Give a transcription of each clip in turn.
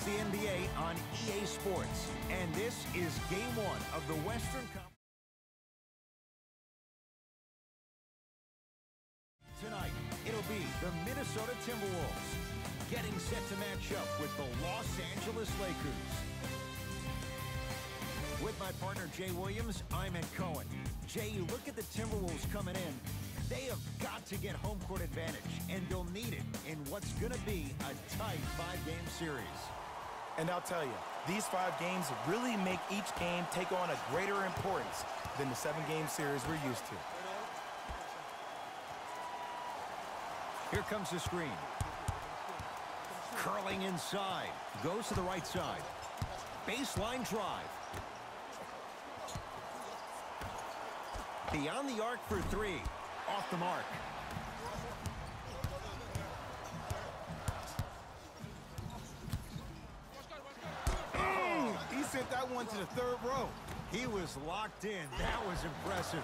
the NBA on EA Sports, and this is Game 1 of the Western Conference. Tonight, it'll be the Minnesota Timberwolves getting set to match up with the Los Angeles Lakers. With my partner, Jay Williams, I'm Ed Cohen. Jay, you look at the Timberwolves coming in. They have got to get home court advantage, and they'll need it in what's going to be a tight 5-game series. And I'll tell you, these 5 games really make each game take on a greater importance than the 7-game series we're used to. Here comes the screen. Curling inside. Goes to the right side. Baseline drive. Beyond the arc for 3. Off the mark. He sent that one to the 3rd row. He was locked in. That was impressive.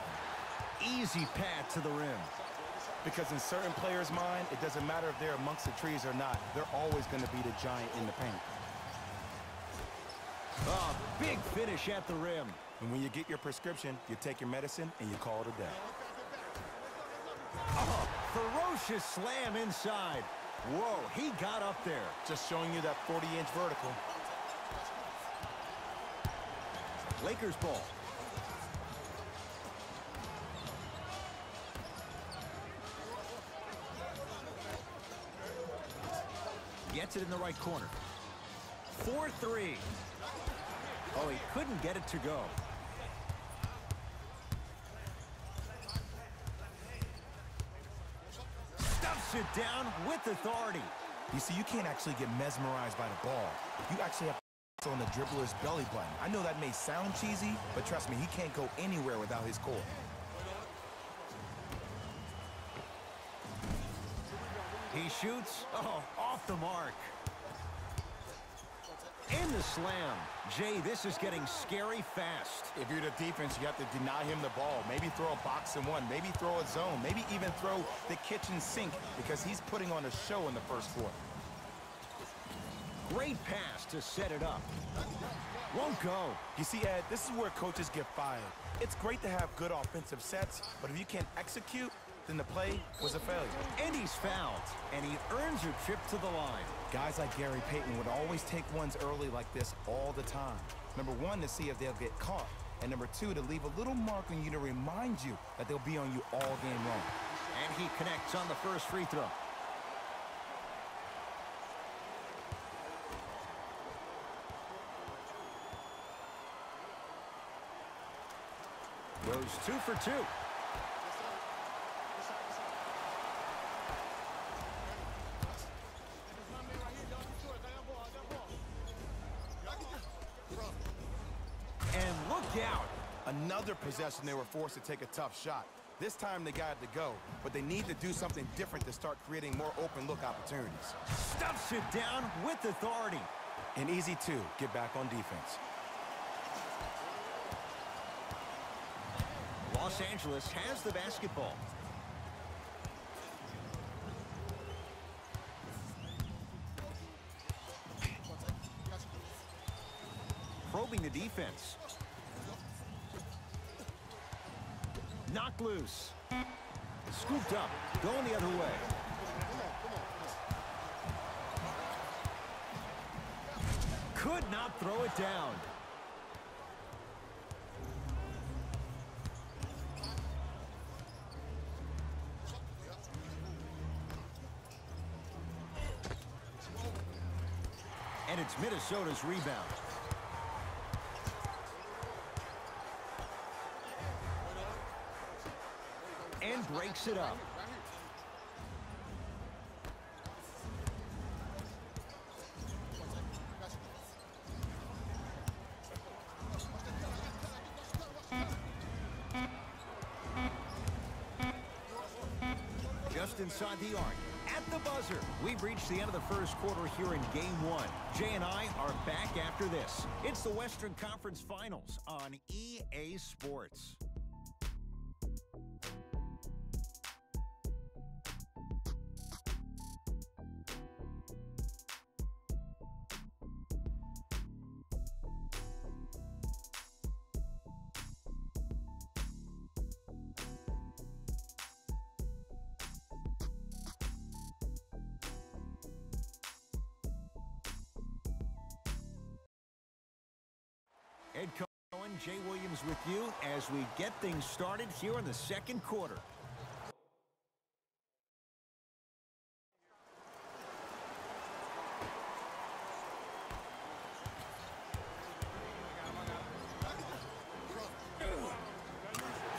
Easy pad to the rim. Because in certain players' mind, it doesn't matter if they're amongst the trees or not. They're always going to be the giant in the paint. Oh, big finish at the rim. And when you get your prescription, you take your medicine and you call it a day. Oh, ferocious slam inside. Whoa, he got up there. Just showing you that 40-inch vertical. Lakers ball. Gets it in the right corner. 4-3. Oh, he couldn't get it to go. Stuffs it down with authority. You see, you can't actually get mesmerized by the ball. You actually have to on the dribbler's belly button. I know that may sound cheesy, but trust me, he can't go anywhere without his core. He shoots. Oh, off the mark. In the slam. Jay, this is getting scary fast. If you're the defense, you have to deny him the ball. Maybe throw a box and one. Maybe throw a zone. Maybe even throw the kitchen sink because he's putting on a show in the first quarter. Great pass to set it up. Won't go. You see, Ed, this is where coaches get fired. It's great to have good offensive sets, but if you can't execute, then the play was a failure. And he's fouled, and he earns a trip to the line. Guys like Gary Payton would always take ones early like this all the time. Number 1, to see if they'll get caught. And number 2, to leave a little mark on you to remind you that they'll be on you all game long. And he connects on the first free throw. Goes 2 for 2. And look out. Another possession they were forced to take a tough shot. This time they got to go, but they need to do something different to start creating more open look opportunities. Stuffs it down with authority. And easy too, get back on defense. Los Angeles has the basketball. Probing the defense. Knocked loose. Scooped up. Going the other way. Could not throw it down. And it's Minnesota's rebound. And breaks it up. Just inside the arc. At the buzzer, we've reached the end of the first quarter here in Game 1. Jay and I are back after this. It's the Western Conference Finals on EA Sports. Jay Williams with you as we get things started here in the second quarter.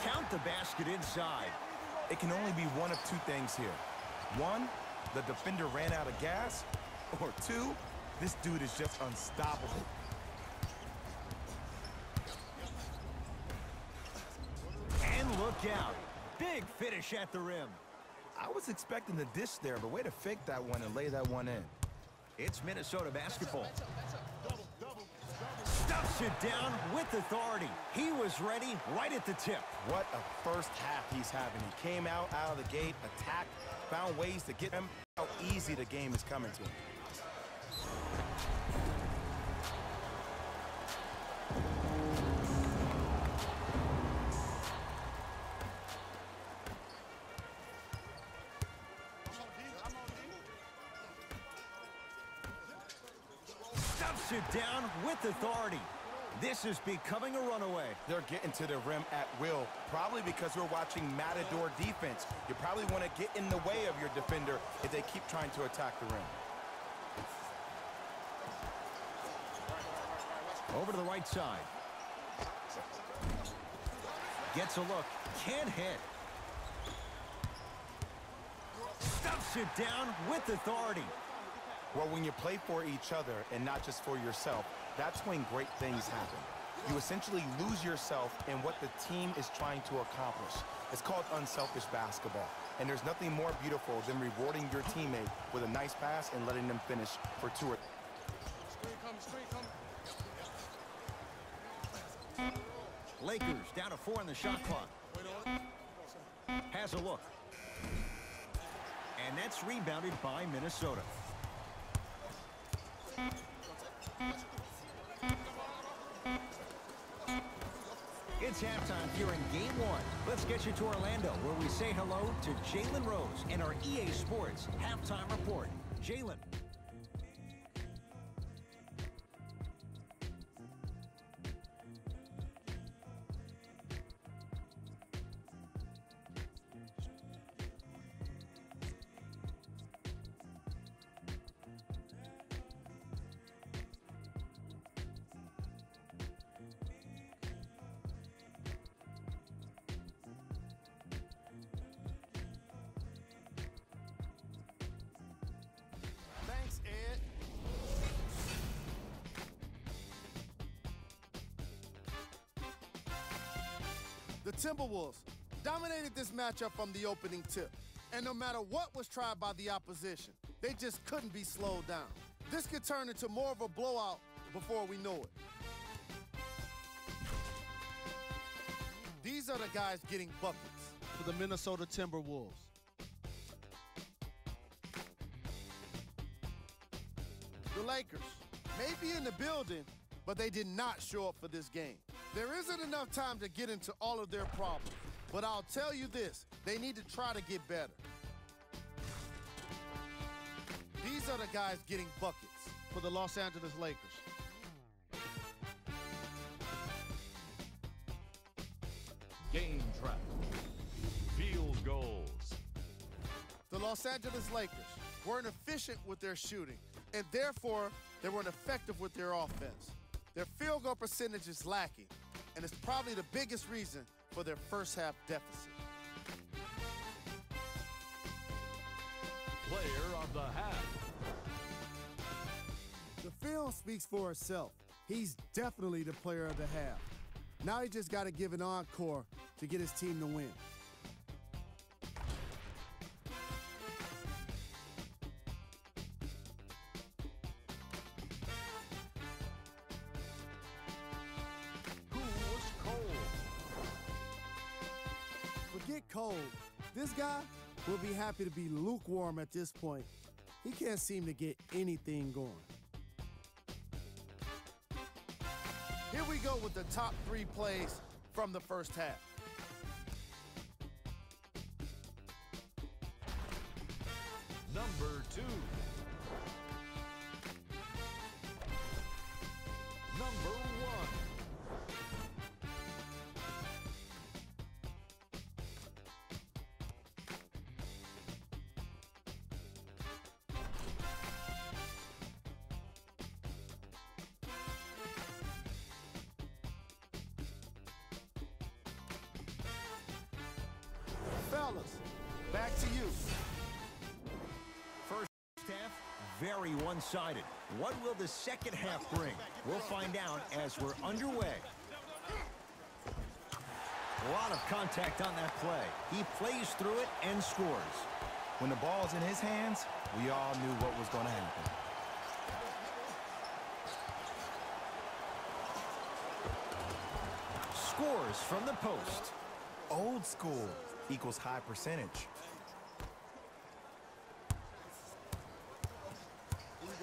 Count the basket inside. It can only be one of two things here. One, the defender ran out of gas, or two, this dude is just unstoppable. And look out. Big finish at the rim. I was expecting the dish there, but way to fake that one and lay that one in. It's Minnesota basketball. Stuffs it down with authority. He was ready right at the tip. What a first half he's having. He came out of the gate, attacked, found ways to get him. How easy the game is coming to him. Stuffs it down with authority. This is becoming a runaway. They're getting to the rim at will, probably because we're watching Matador defense. You probably want to get in the way of your defender if they keep trying to attack the rim. Over to the right side. Gets a look. Can't hit. Stuffs it down with authority. Well, when you play for each other and not just for yourself, that's when great things happen. You essentially lose yourself in what the team is trying to accomplish. It's called unselfish basketball. And there's nothing more beautiful than rewarding your teammate with a nice pass and letting them finish for two or Lakers down to 4 on the shot clock. Has a look. And that's rebounded by Minnesota. It's halftime here in Game 1. Let's get you to Orlando, where we say hello to Jalen Rose and our EA Sports Halftime Report. Jalen. Thanks, Ed. The Timberwolves dominated this matchup from the opening tip. And no matter what was tried by the opposition, they just couldn't be slowed down. This could turn into more of a blowout before we know it. These are the guys getting buckets for the Minnesota Timberwolves. The Lakers may be in the building, but they did not show up for this game. There isn't enough time to get into all of their problems, but I'll tell you this, they need to try to get better. These are the guys getting buckets for the Los Angeles Lakers. Game trap. Field goals. The Los Angeles Lakers weren't efficient with their shooting, and therefore they weren't effective with their offense. Their field goal percentage is lacking, and it's probably the biggest reason for their first half deficit. Player of the half. The film speaks for itself. He's definitely the player of the half. Now he just got to give an encore to get his team to win. Who was cold? Forget cold. This guy will be happy to be lukewarm at this point. He can't seem to get anything going. Here we go with the top 3 plays from the first half. Number 2. Number 1. fellas, back to you. First half, very one-sided. What will the second half bring? We'll find out as we're underway. A lot of contact on that play. He plays through it and scores. When the ball's in his hands, we all knew what was going to happen. Scores from the post. Old school equals high percentage.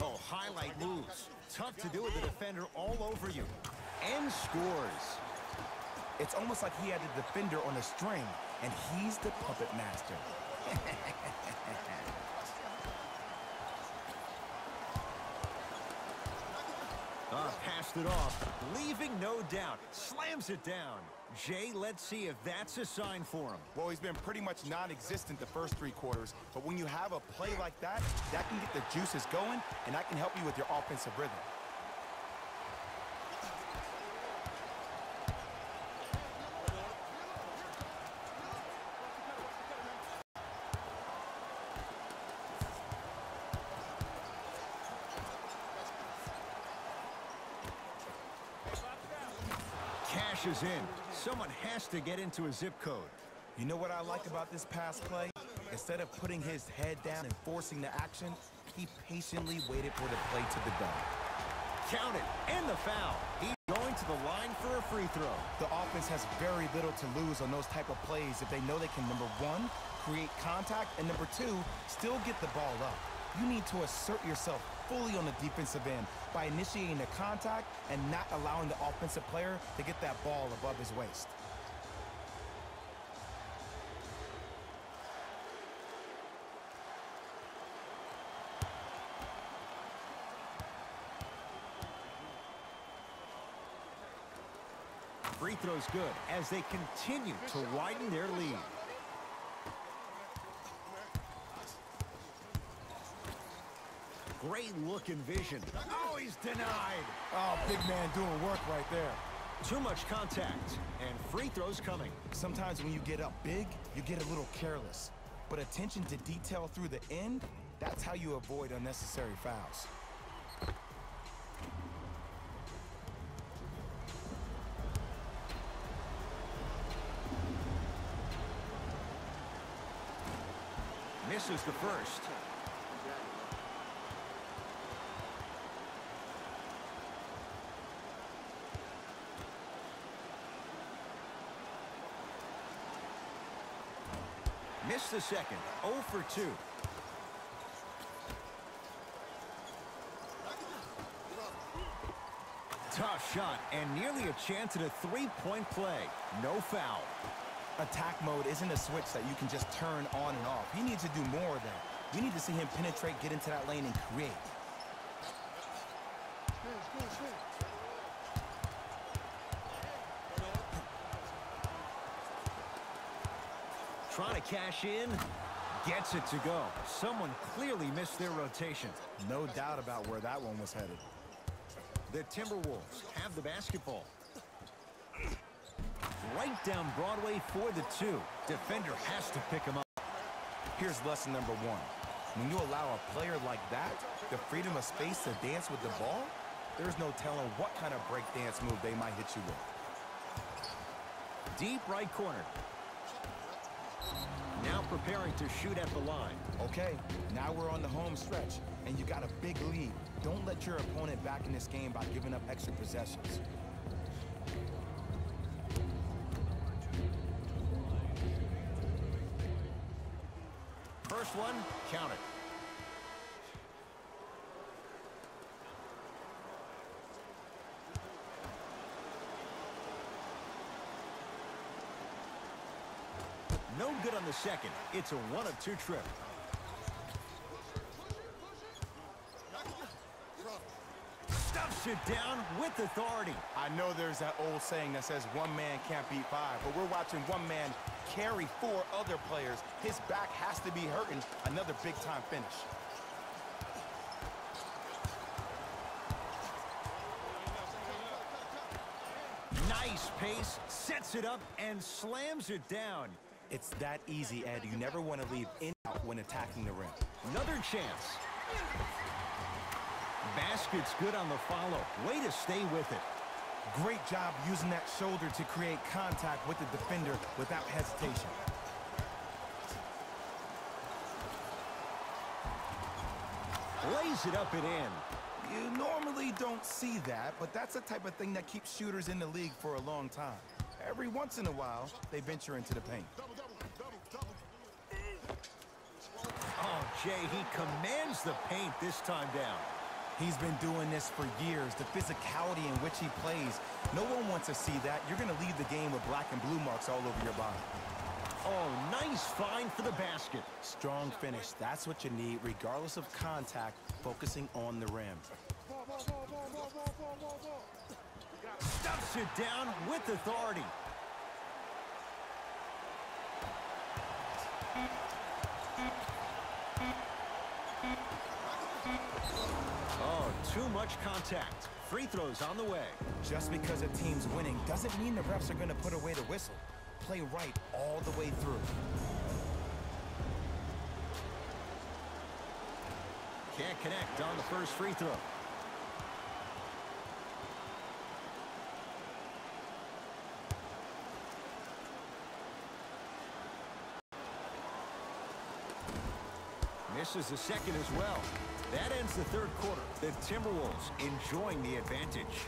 Oh, highlight moves. Tough to do with the defender all over you. And scores. It's almost like he had the defender on a string, and he's the puppet master. Passed it off, leaving no doubt. Slams it down. Jay, let's see if that's a sign for him. Well, he's been pretty much non-existent the first 3 quarters, but when you have a play like that, that can get the juices going, and that can help you with your offensive rhythm. Is in. Someone has to get into a zip code. You know what I like about this pass play? Instead of putting his head down and forcing the action, he patiently waited for the play to develop. Count it, and the foul. He's going to the line for a free throw. The offense has very little to lose on those type of plays if they know they can, number 1, create contact, and number 2, still get the ball up. You need to assert yourself fully on the defensive end by initiating the contact and not allowing the offensive player to get that ball above his waist. Free throw's good as they continue to widen their lead. Great look and vision. Oh, he's denied. Oh, big man doing work right there. Too much contact, and free throws coming. Sometimes when you get up big, you get a little careless. But attention to detail through the end, that's how you avoid unnecessary fouls. Misses the first. Missed the second. 0 for 2. Tough shot and nearly a chance at a 3-point play. No foul. Attack mode isn't a switch that you can just turn on and off. He needs to do more of that. You need to see him penetrate, get into that lane, and create. Trying to cash in. Gets it to go. Someone clearly missed their rotation. No doubt about where that one was headed. The Timberwolves have the basketball. Right down Broadway for the 2. Defender has to pick him up. Here's lesson number 1. When you allow a player like that the freedom of space to dance with the ball, there's no telling what kind of break dance move they might hit you with. Deep right corner. Now preparing to shoot at the line. Okay, now we're on the home stretch, and you got a big lead. Don't let your opponent back in this game by giving up extra possessions. First one, count it. No good on the second. It's a 1 of 2 trip. Stuffs it down with authority. I know there's that old saying that says 1 man can't beat 5, but we're watching 1 man carry 4 other players. His back has to be hurting. Another big-time finish. Nice pace, sets it up, and slams it down. It's that easy, Ed. You never want to leave in out when attacking the rim. Another chance. Basket's good on the follow. Way to stay with it. Great job using that shoulder to create contact with the defender without hesitation. Lays it up and in. You normally don't see that, but that's the type of thing that keeps shooters in the league for a long time. Every once in a while, they venture into the paint. Oh, Jay, he commands the paint this time down. He's been doing this for years. The physicality in which he plays, no one wants to see that. You're going to leave the game with black and blue marks all over your body. Oh, nice find for the basket. Strong finish. That's what you need, regardless of contact, focusing on the rim. Stuffs it down with authority. Oh, too much contact. Free throws on the way. Just because a team's winning doesn't mean the refs are going to put away the whistle. Play right all the way through. Can't connect on the first free throw. Misses the second as well. That ends the third quarter. The Timberwolves enjoying the advantage.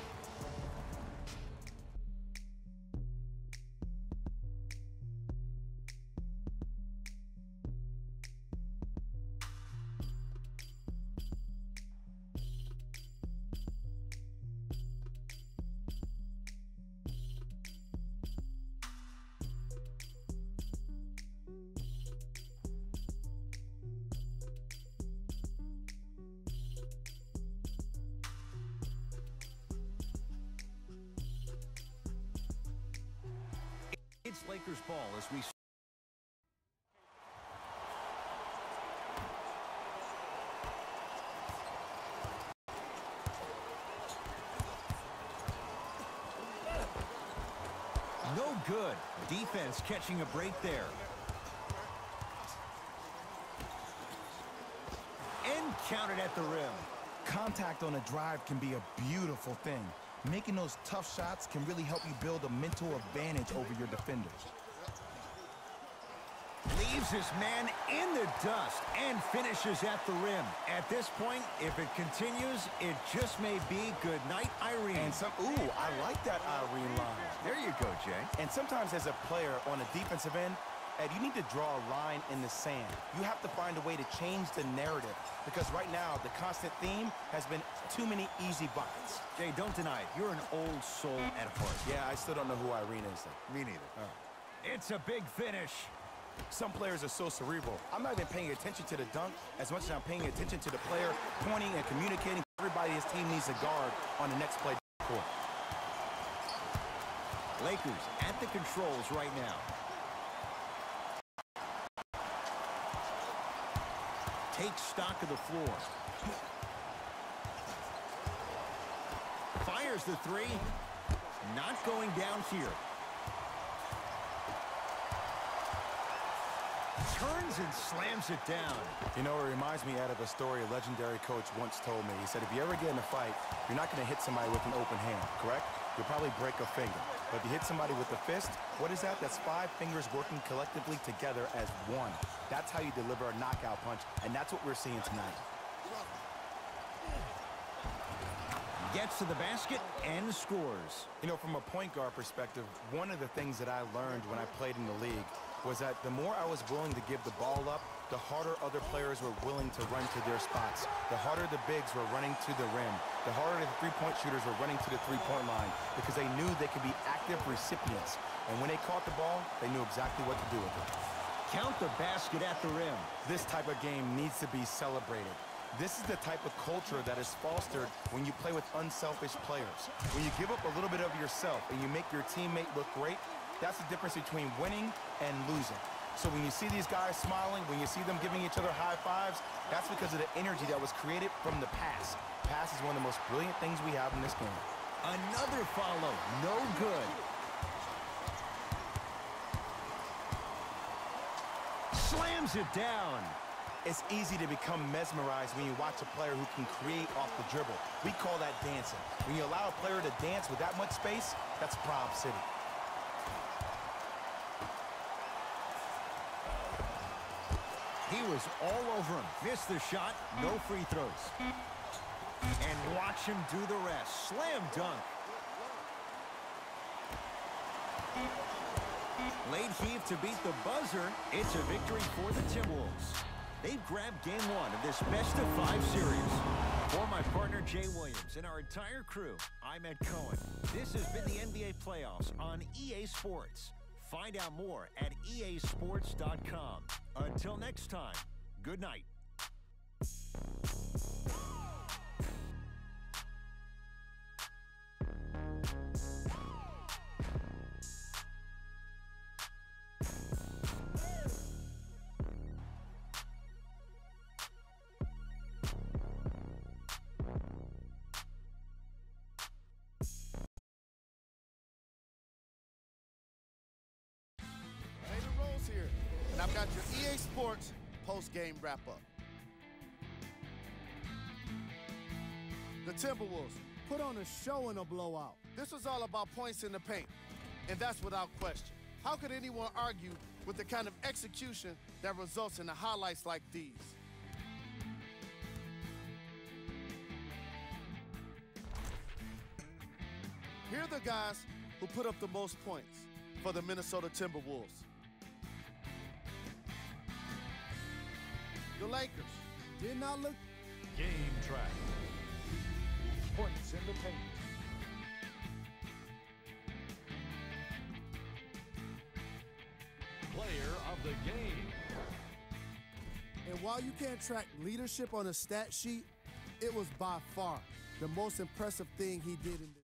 It's Lakers ball as we... No good. Defense catching a break there. And counted at the rim. Contact on a drive can be a beautiful thing. Making those tough shots can really help you build a mental advantage over your defenders. Leaves his man in the dust and finishes at the rim. At this point, if it continues, it just may be good night, Irene. And ooh, I like that Irene line. There you go, Jay. And sometimes as a player on a defensive end, Ed, you need to draw a line in the sand. You have to find a way to change the narrative because right now the constant theme has been too many easy buckets. Jay, don't deny it. You're an old soul at heart. Yeah, I still don't know who Irene is, though. Me neither. It's a big finish. Some players are so cerebral. I'm not even paying attention to the dunk as much as I'm paying attention to the player pointing and communicating. Everybody his team needs a guard on the next play court. Lakers at the controls right now. Takes stock of the floor. Fires the three. Not going down here. Turns and slams it down. You know, it reminds me out of a story a legendary coach once told me. He said, if you ever get in a fight, you're not going to hit somebody with an open hand, correct? You'll probably break a finger. But if you hit somebody with a fist, what is that? That's 5 fingers working collectively together as one. That's how you deliver a knockout punch, and that's what we're seeing tonight. Gets to the basket and scores. You know, from a point guard perspective, one of the things that I learned when I played in the league was that the more I was willing to give the ball up, the harder other players were willing to run to their spots. The harder the bigs were running to the rim. The harder the three-point shooters were running to the three-point line because they knew they could be active recipients. And when they caught the ball, they knew exactly what to do with it. Count the basket at the rim. This type of game needs to be celebrated. This is the type of culture that is fostered when you play with unselfish players. When you give up a little bit of yourself and you make your teammate look great, that's the difference between winning and losing. So when you see these guys smiling, when you see them giving each other high fives, that's because of the energy that was created from the pass. Pass is one of the most brilliant things we have in this game. Another follow, no good. slams it down. It's easy to become mesmerized when you watch a player who can create off the dribble. We call that dancing. When you allow a player to dance with that much space, that's Prom City. He was all over him. Missed the shot, no free throws. And watch him do the rest. Slam dunk. Late heave to beat the buzzer. It's a victory for the Timberwolves. They've grabbed game one of this best-of-5 series. For my partner, Jay Williams, and our entire crew, I'm Ed Cohen. This has been the NBA Playoffs on EA Sports. Find out more at easports.com. Until next time, good night. Here, and I've got your EA Sports post-game wrap-up. The Timberwolves Put on a show in a blowout. This was all about points in the paint, and that's without question. How could anyone argue with the kind of execution that results in the highlights like these? Here are the guys who put up the most points for the Minnesota Timberwolves. The Lakers Did not look. Game track. Points in the paint. Player of the game. And while you can't track leadership on a stat sheet, it was by far the most impressive thing he did in the